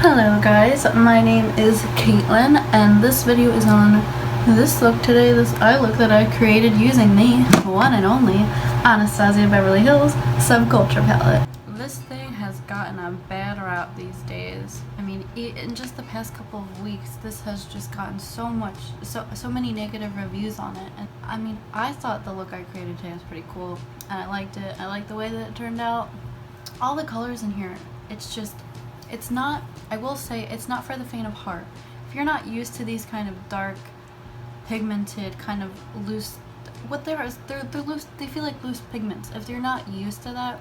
Hello guys, my name is Kaitlyn and this video is on this look today, this eye look that I created using the one and only Anastasia Beverly Hills Subculture palette. This thing has gotten a bad rap these days. I mean, in just the past couple of weeks, this has just gotten so many negative reviews on it. And I mean, I thought the look I created today was pretty cool and I liked it. I liked the way that it turned out. All the colors in here, it's not, I will say, it's not for the faint of heart. If you're not used to these kind of dark, pigmented, kind of loose, they're loose, they feel like loose pigments. If you're not used to that,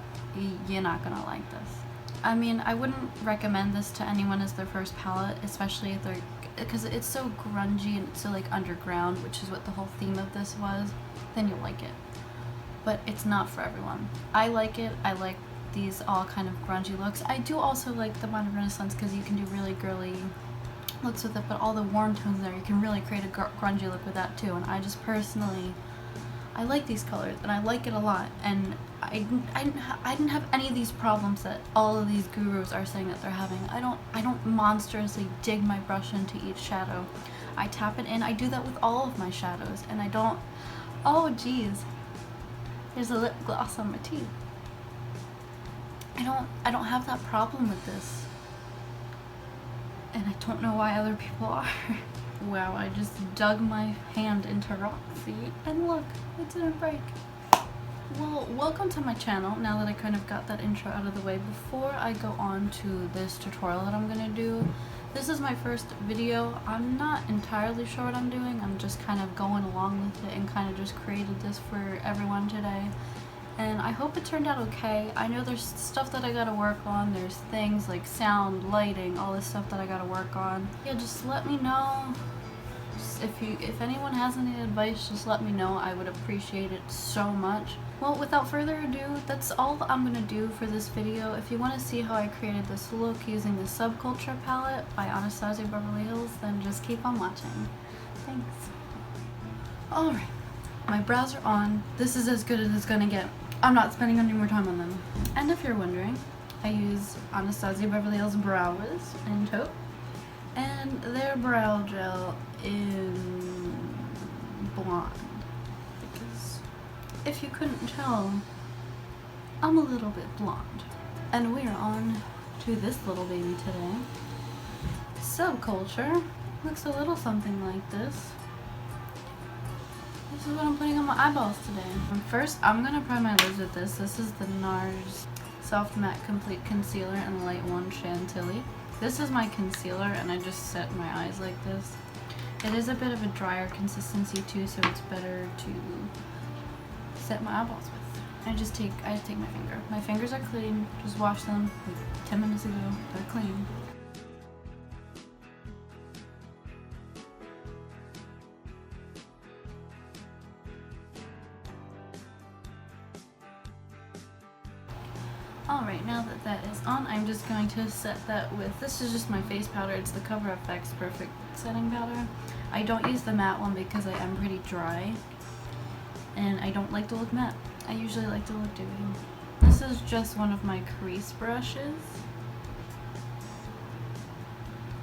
you're not gonna like this. I mean, I wouldn't recommend this to anyone as their first palette, especially if they're, because it's so grungy and so like underground, which is what the whole theme of this was, then you'll like it. But it's not for everyone. I like it, I like these all kind of grungy looks. I do also like the modern renaissance because you can do really girly looks with it, but all the warm tones there, you can really create a grungy look with that too. And I just personally, I like these colors and I like it a lot, and I didn't have any of these problems that all of these gurus are saying that they're having. I don't monstrously dig my brush into each shadow. I tap it in. I do that with all of my shadows, and I don't, oh geez, there's a lip gloss on my teeth. I don't have that problem with this, and I don't know why other people are. Wow, I just dug my hand into Roxy, and look, it didn't break. Well, welcome to my channel, now that I kind of got that intro out of the way. Before I go on to this tutorial that I'm gonna do, this is my first video. I'm not entirely sure what I'm doing. I'm just kind of going along with it and kind of just created this for everyone today. And I hope it turned out okay. I know there's stuff that I gotta work on. There's things like sound, lighting, all this stuff that I gotta work on. Yeah, just let me know. If anyone has any advice, just let me know. I would appreciate it so much. Well, without further ado, that's all I'm gonna do for this video. If you want to see how I created this look using the Subculture palette by Anastasia Beverly Hills, then just keep on watching. Thanks. Alright, my brows are on. This is as good as it's gonna get. I'm not spending any more time on them. And if you're wondering, I use Anastasia Beverly Hills Brow Wiz and Taupe, and their brow gel in blonde, because if you couldn't tell, I'm a little bit blonde. And we are on to this little baby today. Subculture looks a little something like this. This is what I'm putting on my eyeballs today. First, I'm gonna prime my lids with this. This is the NARS Soft Matte Complete Concealer in Light 1 Chantilly. This is my concealer, and I just set my eyes like this. It is a bit of a drier consistency too, so it's better to set my eyeballs with. I just take my finger. My fingers are clean. Just washed them like 10 minutes ago. They're clean. Alright, now that that is on, I'm just going to set that with, this is just my face powder. It's the CoverFX Perfect Setting Powder. I don't use the matte one because I am pretty dry, and I don't like to look matte. I usually like to look dewy. This is just one of my crease brushes.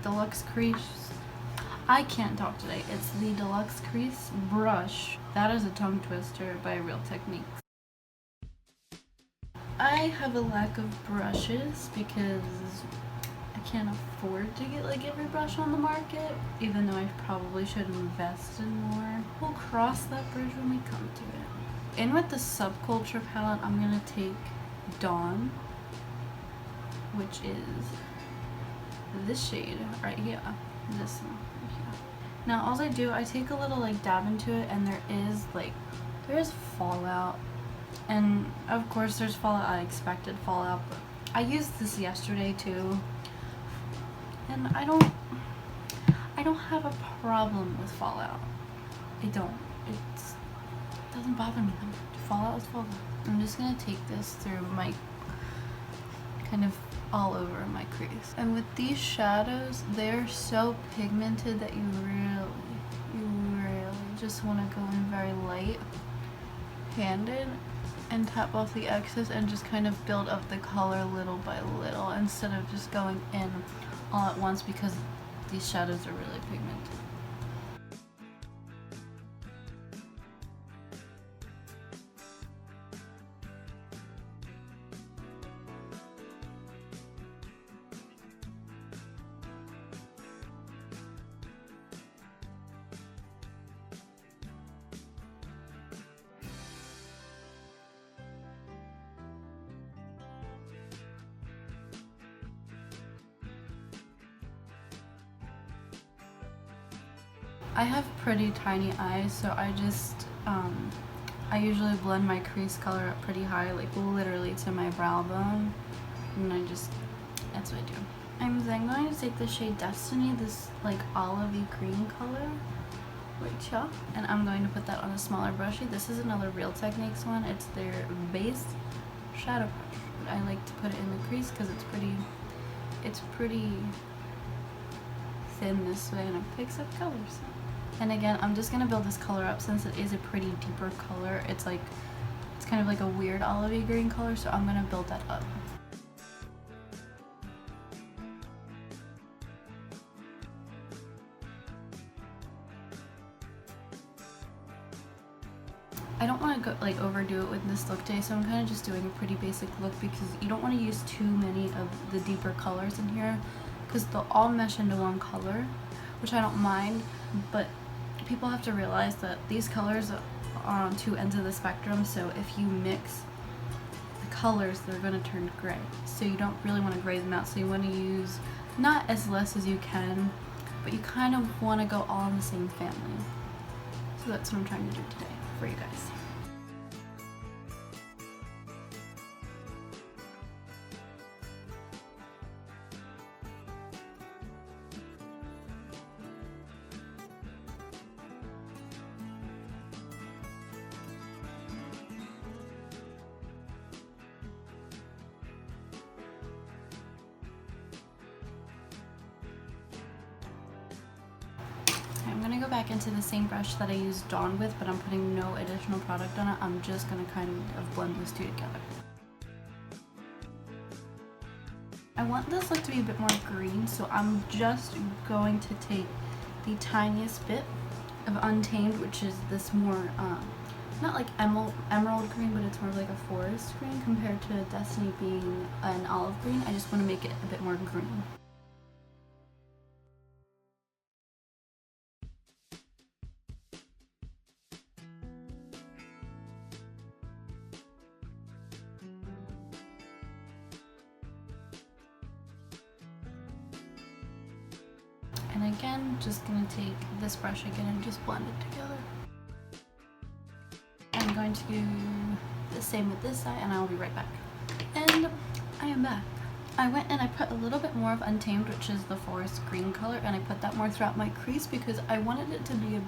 Deluxe Crease. I can't talk today. It's the Deluxe Crease brush. That is a tongue twister by Real Techniques. I have a lack of brushes because I can't afford to get like every brush on the market, even though I probably should invest in more. We'll cross that bridge when we come to it. In with the Subculture palette, I'm gonna take Dawn, which is this shade right here. This one right here. Now all I do, I take a little like dab into it, and there is fallout. And of course there's fallout, I expected fallout, but I used this yesterday too, and I don't have a problem with fallout. I don't. It doesn't bother me though. Fallout is fallout. I'm just gonna take this through my, kind of all over my crease. And with these shadows, they're so pigmented that you really just want to go in very light handed and tap off the excess and just kind of build up the color little by little instead of just going in all at once because these shadows are really pigmented. I have pretty tiny eyes, so I usually blend my crease color up pretty high, like literally to my brow bone, and that's what I do. I'm then going to take the shade Destiny, this like olivey green color, and I'm going to put that on a smaller brushy. This is another Real Techniques one. It's their base shadow brush. I like to put it in the crease because it's pretty thin this way, and it picks up colors. And again, I'm just gonna build this color up since it is a pretty deeper color. It's kind of like a weird olivey green color, so I'm gonna build that up. I don't want to go like overdo it with this look today, so I'm kind of just doing a pretty basic look because you don't want to use too many of the deeper colors in here because they'll all mesh into one color, which I don't mind, but people have to realize that these colors are on two ends of the spectrum, so if you mix the colors, they're going to turn gray. So you don't really want to gray them out, so you want to use not as less as you can, but you kind of want to go all in the same family. So that's what I'm trying to do today for you guys. I'm going to go back into the same brush that I used Dawn with, but I'm putting no additional product on it. I'm just going to kind of blend those two together. I want this look to be a bit more green, so I'm just going to take the tiniest bit of Untamed, which is this more, not like emerald green, but it's more like a forest green compared to Destiny being an olive green. I just want to make it a bit more green. And again, just gonna take this brush again and just blend it together. I'm going to do the same with this side, and I'll be right back. And I am back. I went and I put a little bit more of Untamed, which is the forest green color, and I put that more throughout my crease because I wanted it to be a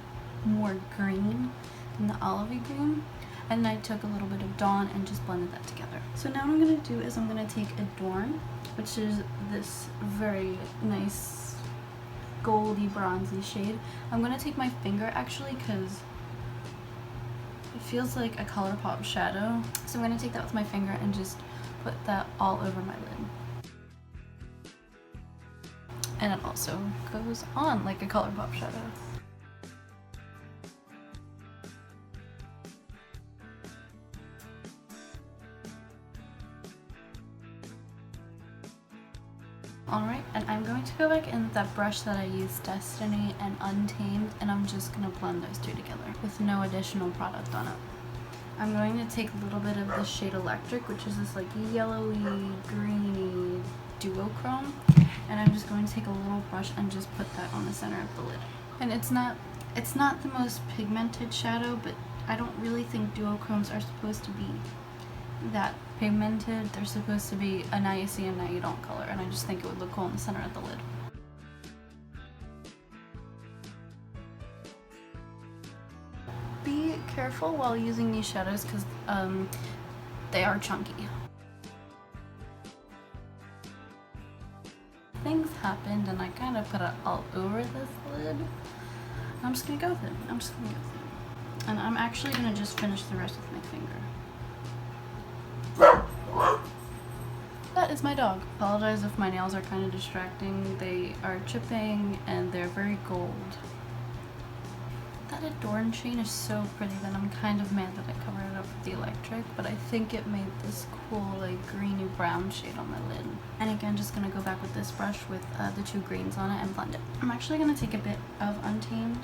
more green than the olivey green. And I took a little bit of Dawn and just blended that together. So now what I'm gonna do is I'm gonna take Adorn, which is this very nice goldy bronzy shade. I'm gonna take my finger actually because it feels like a ColourPop shadow. So I'm gonna take that with my finger and just put that all over my lid. And it also goes on like a ColourPop shadow. Alright, and I'm going to go back in with that brush that I used, Destiny and Untamed, and I'm just going to blend those two together with no additional product on it. I'm going to take a little bit of the shade Electric, which is this like yellowy, greeny duochrome, and I'm just going to take a little brush and just put that on the center of the lid. And it's not the most pigmented shadow, but I don't really think duochromes are supposed to be that pigmented. They're supposed to be a now you see and now you don't color, and I just think it would look cool in the center of the lid. Be careful while using these shadows because they are chunky. Things happened and I kind of put it all over this lid. I'm just gonna go with it. And I'm actually gonna just finish the rest with my finger. that is my dog. Apologize if my nails are kind of distracting. They are chipping and they're very gold. That adorn chain is so pretty that I'm kind of mad that I covered it up with the electric, but I think it made this cool like greeny brown shade on my lid. And again, just gonna go back with this brush with the 2 greens on it and blend it. I'm actually gonna take a bit of Untamed,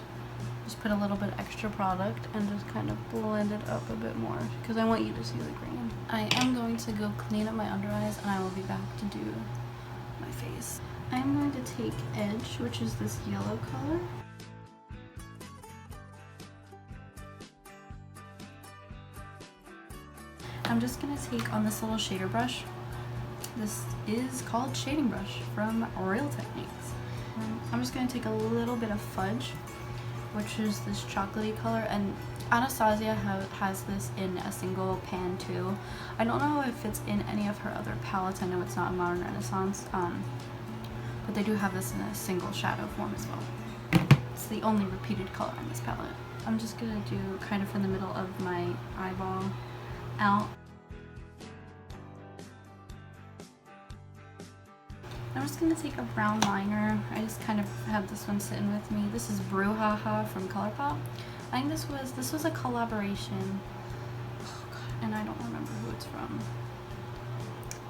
just put a little bit extra product and just kind of blend it up a bit more because I want you to see the green. I am going to go clean up my under eyes and I will be back to do my face. I'm going to take Edge, which is this yellow color. I'm just going to take on this little shader brush. This is called Shading Brush from Real Techniques. I'm just going to take a little bit of Fudge, which is this chocolatey color, and Anastasia has this in a single pan too. I don't know if it's in any of her other palettes. I know it's not in Modern Renaissance, but they do have this in a single shadow form as well. It's the only repeated color on this palette. I'm just going to do kind of from the middle of my eyeball out. I'm just going to take a brown liner. I just kind of have this one sitting with me. This is Brouhaha from ColourPop. I think this was a collaboration. Oh god, and I don't remember who it's from.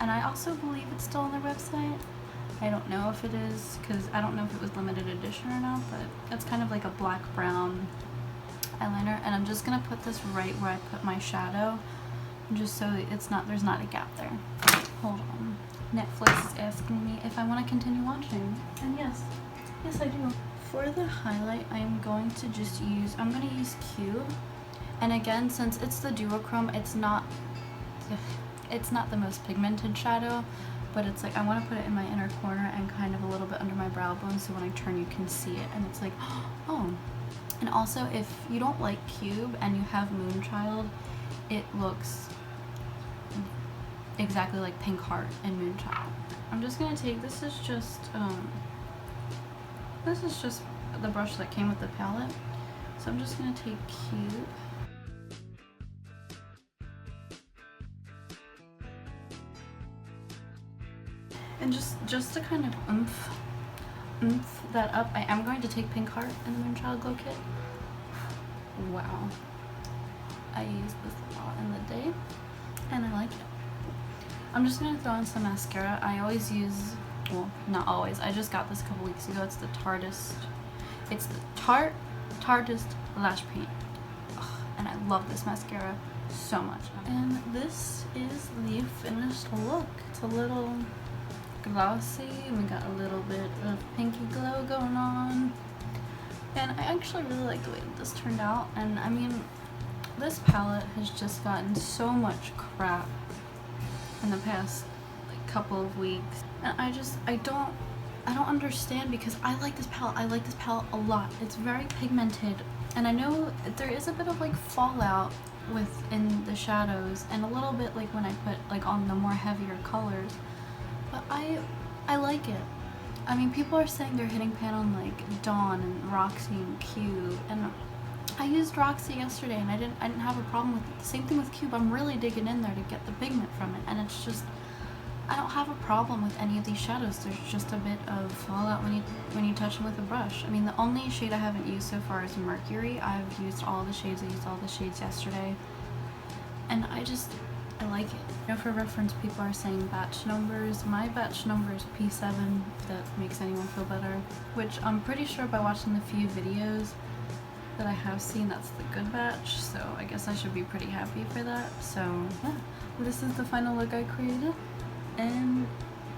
And I also believe it's still on their website. I don't know if it is, because I don't know if it was limited edition or not, but it's kind of like a black-brown eyeliner. And I'm just going to put this right where I put my shadow, just so there's not a gap there. Hold on. Netflix is asking me if I want to continue watching, and yes I do. For the highlight, I'm going to use Cube, and again, since it's the duochrome, it's not the most pigmented shadow, but it's like I want to put it in my inner corner and kind of a little bit under my brow bone, so when I turn you can see it, and it's like, oh. And also, if you don't like Cube and you have Moonchild, it looks exactly like Pink Heart and Moonchild. I'm just gonna take, this is just the brush that came with the palette. So I'm just gonna take Cube. And just to kind of oomph that up, I am going to take Pink Heart and the Moonchild Glow Kit. Wow. I use this a lot in the day and I like it. I'm just going to throw in some mascara. I always use, well, not always, I just got this a couple weeks ago. It's the Tartist Lash Paint. Ugh, and I love this mascara so much. And this is the finished look. It's a little glossy, and we got a little bit of pinky glow going on. And I actually really like the way that this turned out. And I mean, this palette has just gotten so much crap in the past like couple of weeks, and I don't understand, because I like this palette. I like this palette a lot. It's very pigmented, and I know there is a bit of like fallout within the shadows and a little bit like when I put like on the more heavier colors, but I like it. I mean, people are saying they're hitting pan on like Dawn and Roxy and Cube, and I used Roxy yesterday and I didn't have a problem with it. The same thing with Cube. I'm really digging in there to get the pigment from it, and it's just, I don't have a problem with any of these shadows. There's just a bit of fallout when you touch them with a brush. I mean, the only shade I haven't used so far is Mercury. I've used all the shades. I used all the shades yesterday, and I like it. You know, for reference, people are saying batch numbers. My batch number is P7, if that makes anyone feel better, which I'm pretty sure by watching the few videos that I have seen, that's the good batch, so I guess I should be pretty happy for that. So yeah, this is the final look I created, and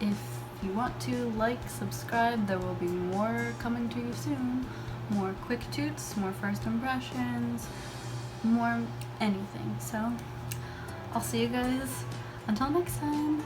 if you want to like, subscribe, there will be more coming to you soon. More quick toots, more first impressions, more anything. So I'll see you guys until next time.